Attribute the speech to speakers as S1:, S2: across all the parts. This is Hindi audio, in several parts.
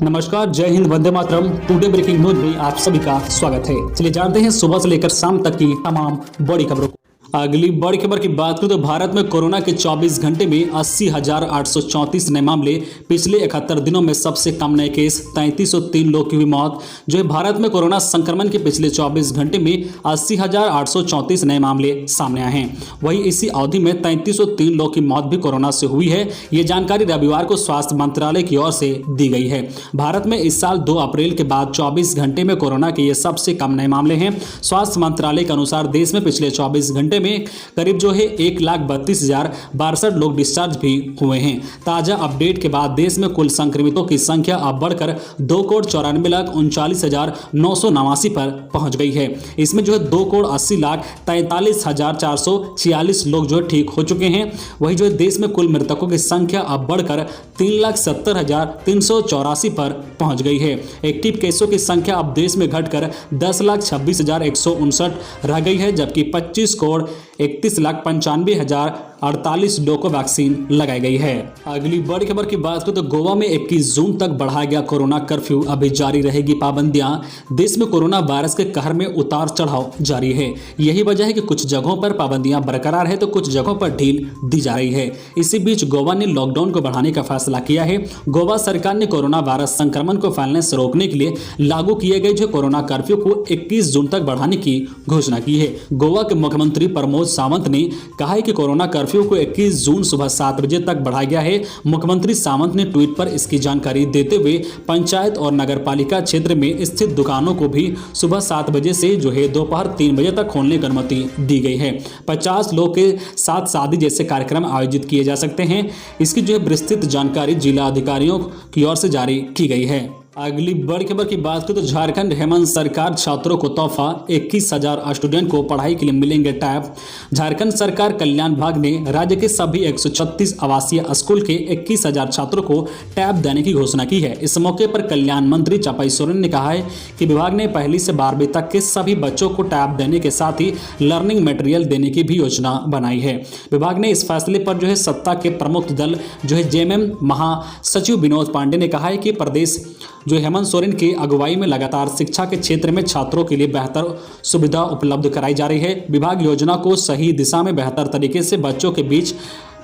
S1: नमस्कार, जय Hind, Vande Mataram. Today breaking news में आप सभी का स्वागत है। चलिए जानते हैं सुबह से लेकर शाम तक की तमाम बड़ी खबरों को। अगली बड़ी खबर की बात करें तो भारत में कोरोना के 24 घंटे में 80,834 नए मामले। पिछले 71 दिनों में सबसे कम नए केस, 3303 लोग की हुई मौत। जो है भारत में कोरोना संक्रमण के पिछले 24 घंटे में 80,834 नए मामले सामने आए हैं। वहीं इसी अवधि में 3303 लोग की मौत भी कोरोना से हुई है। ये जानकारी रविवार को स्वास्थ्य मंत्रालय की ओर से दी गई है। भारत में इस साल 2 अप्रैल के बाद 24 घंटे में कोरोना के ये सबसे कम नए मामले हैं। स्वास्थ्य मंत्रालय के अनुसार देश में पिछले 24 घंटे में करीब जो है 1,32,062 लोग डिस्चार्ज भी हुए हैं। ताजा अपडेट के बाद देश में कुल संक्रमितों की संख्या अब बढ़कर 2,94,39,989 पर पहुंच गई है। इसमें जो है 2,80,43,446 लोग जो है ठीक हो चुके हैं। वही जो है देश में कुल मृतकों की संख्या अब बढ़कर 3,70,384 पर पहुंच गई है। एक्टिव केसों की संख्या अब देश में घटकर 10,26,159 रह गई है, जबकि 25,31,95,048 लोगों को वैक्सीन लगाई गई है। अगली बड़ी खबर की बात करें तो गोवा में 21 जून तक बढ़ाया गया कोरोना कर्फ्यू। अभी जारी रहेगी पाबंदियां। देश में कोरोना वायरस के कहर में उतार चढ़ाव जारी है। यही वजह है कि कुछ जगहों पर पाबंदियां बरकरार है तो कुछ जगहों पर ढील दी जा रही है। इसी बीच गोवा ने लॉकडाउन को बढ़ाने का फैसला किया है। गोवा सरकार ने कोरोना वायरस संक्रमण को फैलने से रोकने के लिए लागू किए गए जो कोरोना कर्फ्यू को 21 जून तक बढ़ाने की घोषणा की है। गोवा के मुख्यमंत्री प्रमोद सावंत ने कहा है कि कोरोना कर्फ्यू को 21 जून सुबह 7 बजे तक बढ़ाया गया है। मुख्यमंत्री सावंत ने ट्वीट पर इसकी जानकारी देते हुए पंचायत और नगरपालिका क्षेत्र में स्थित दुकानों को भी सुबह 7 बजे से जो है दोपहर 3 बजे तक खोलने की अनुमति दी गई है। 50 लोग के साथ शादी जैसे कार्यक्रम आयोजित किए जा सकते हैं। इसकी जो है विस्तृत जानकारी जिला अधिकारियों की ओर से जारी की गई है। अगली बड़ी खबर की बात करें तो झारखंड हेमंत सरकार छात्रों को तोहफा, 21,000 स्टूडेंट को पढ़ाई के लिए मिलेंगे टैब। झारखंड सरकार कल्याण विभाग ने राज्य के सभी 136 आवासीय स्कूल के 21,000 छात्रों को टैब देने की घोषणा की है। इस मौके पर कल्याण मंत्री चपाई सोरेन ने कहा है कि विभाग ने 1ली से 12वीं तक के सभी बच्चों को टैब देने के साथ ही लर्निंग मटेरियल देने की भी योजना बनाई है। विभाग ने इस फैसले पर जो है सत्ता के प्रमुख दल जो है जेएमएम महासचिव विनोद पांडे ने कहा है कि प्रदेश जो हेमंत सोरेन की अगुवाई में लगातार शिक्षा के क्षेत्र में छात्रों के लिए बेहतर सुविधा उपलब्ध कराई जा रही है। विभाग योजना को सही दिशा में बेहतर तरीके से बच्चों के बीच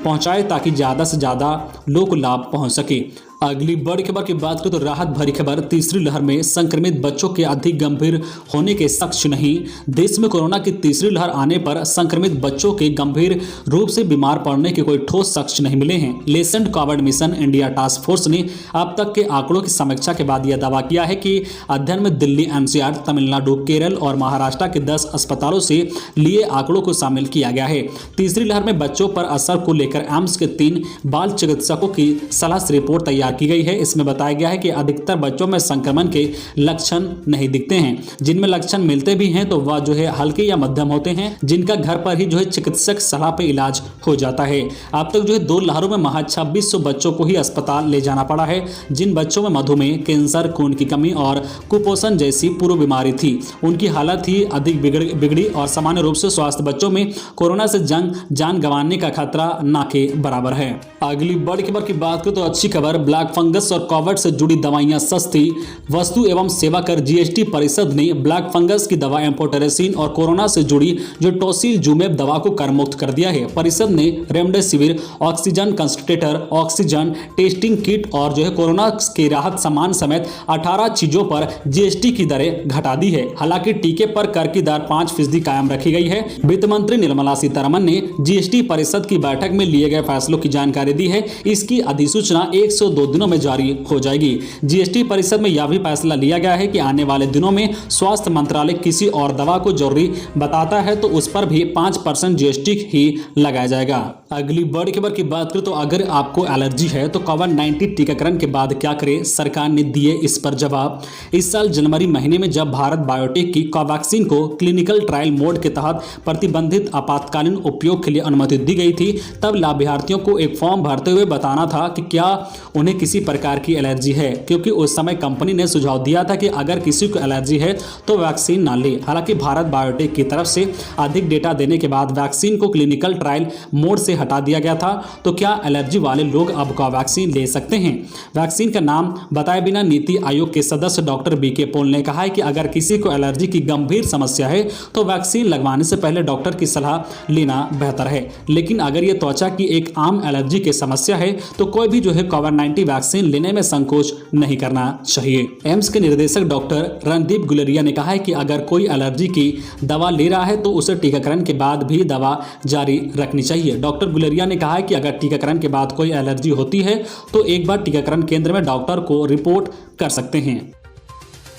S1: पहुंचाए ताकि ज़्यादा से ज़्यादा लोग लाभ पहुंच सके। अगली बड़ी खबर की बात करें तो राहत भरी खबर, तीसरी लहर में संक्रमित बच्चों के अधिक गंभीर होने के शख्स नहीं। देश में कोरोना की तीसरी लहर आने पर संक्रमित बच्चों के गंभीर रूप से बीमार पड़ने के कोई ठोस शख्स नहीं मिले हैं। Lancet Covid mission India task force ने अब तक के आंकड़ों की समीक्षा के बाद यह दावा किया है कि अध्ययन में दिल्ली, एनसीआर, तमिलनाडु, केरल और महाराष्ट्र के 10 अस्पतालों से लिए आंकड़ों को शामिल किया गया है। तीसरी लहर में बच्चों पर असर को लेकर एम्स के 3 बाल चिकित्सकों की सलाह से रिपोर्ट तैयार की गई है। इसमें बताया गया है कि अधिकतर बच्चों में संक्रमण के लक्षण नहीं दिखते हैं। जिनमें लक्षण मिलते भी हैं तो वह जो है हल्के या मध्यम होते हैं, जिनका घर पर ही जो है चिकित्सक सलाह पे इलाज हो जाता है। अब तक जो है 2 लहरों में महज 2600 बच्चों को ही अस्पताल ले जाना पड़ा है। जिन बच्चों में मधुमेह, कैंसर, खून की कमी और कुपोषण जैसी पूर्व बीमारी थी, उनकी हालत ही अधिक बिगड़ी और सामान्य रूप से स्वास्थ्य बच्चों में कोरोना से जान गंवाने का खतरा ना के बराबर है। अगली बड़ी खबर की बात करें तो अच्छी खबर, ब्लैक फंगस और कोविड से जुड़ी दवाइयां सस्ती। वस्तु एवं सेवा कर जीएसटी परिषद ने ब्लैक फंगस की दवा एम्फोटेरेसिन और कोरोना से जुड़ी जो टोसिलजुमेब दवा को कर मुक्त कर दिया है। परिषद ने remdesivir, oxygen concentrator, oxygen testing kit और जो है कोरोना के राहत सामान समेत 18 चीजों पर जीएसटी की दरें घटा दी है। हालांकि टीके पर कर की दर 5% कायम रखी गई है। वित्त मंत्री निर्मला सीतारमण ने जीएसटी परिषद की बैठक में लिए गए फैसलों की जानकारी दी है। इसकी अधिसूचना 102 दिनों में जारी हो जाएगी। जीएसटी परिषद में यह भी फैसला लिया गया है कि आने वाले दिनों में स्वास्थ्य मंत्रालय किसी और दवा को जरूरी बताता है तो उस पर भी 5% जीएसटी ही लगाया जाएगा। अगली बड़ी खबर की बात करें तो अगर आपको एलर्जी है तो कोविड-19 टीकाकरण के बाद क्या करें, सरकार ने दिए इस पर जवाब। इस साल जनवरी महीने में जब भारत बायोटेक की कोवैक्सीन को क्लिनिकल ट्रायल मोड के तहत प्रतिबंधित आपातकालीन उपयोग के लिए अनुमति दी गई थी, तब लाभार्थियों को एक फॉर्म भरते हुए बताना था कि क्या उन्हें उन्हें किसी प्रकार की एलर्जी है, क्योंकि उस समय कंपनी ने सुझाव दिया था कि अगर किसी को एलर्जी है तो वैक्सीन ना ले। हालांकि भारत बायोटेक की तरफ से अधिक डेटा देने के बाद वैक्सीन को क्लिनिकल ट्रायल मोड से हटा दिया गया था। तो क्या एलर्जी वाले लोग अब वैक्सीन ले सकते हैं? वैक्सीन का नाम बताए बिना नीति आयोग के सदस्य डॉक्टर बीके पॉल ने कहा है कि अगर किसी को एलर्जी की गंभीर समस्या है तो वैक्सीन लगवाने से पहले डॉक्टर की सलाह लेना बेहतर है। लेकिन अगर ये त्वचा की एक आम एलर्जी की समस्या है तो कोई भी कोविड-19 वैक्सीन लेने में संकोच नहीं करना चाहिए। एम्स के निर्देशक डॉक्टर रणदीप गुलेरिया ने कहा है कि अगर कोई एलर्जी की दवा ले रहा है तो उसे टीकाकरण के बाद भी दवा जारी रखनी चाहिए। डॉक्टर गुलेरिया ने कहा है कि अगर टीकाकरण के बाद कोई एलर्जी होती है तो एक बार टीकाकरण केंद्र में डॉक्टर को रिपोर्ट कर सकते हैं।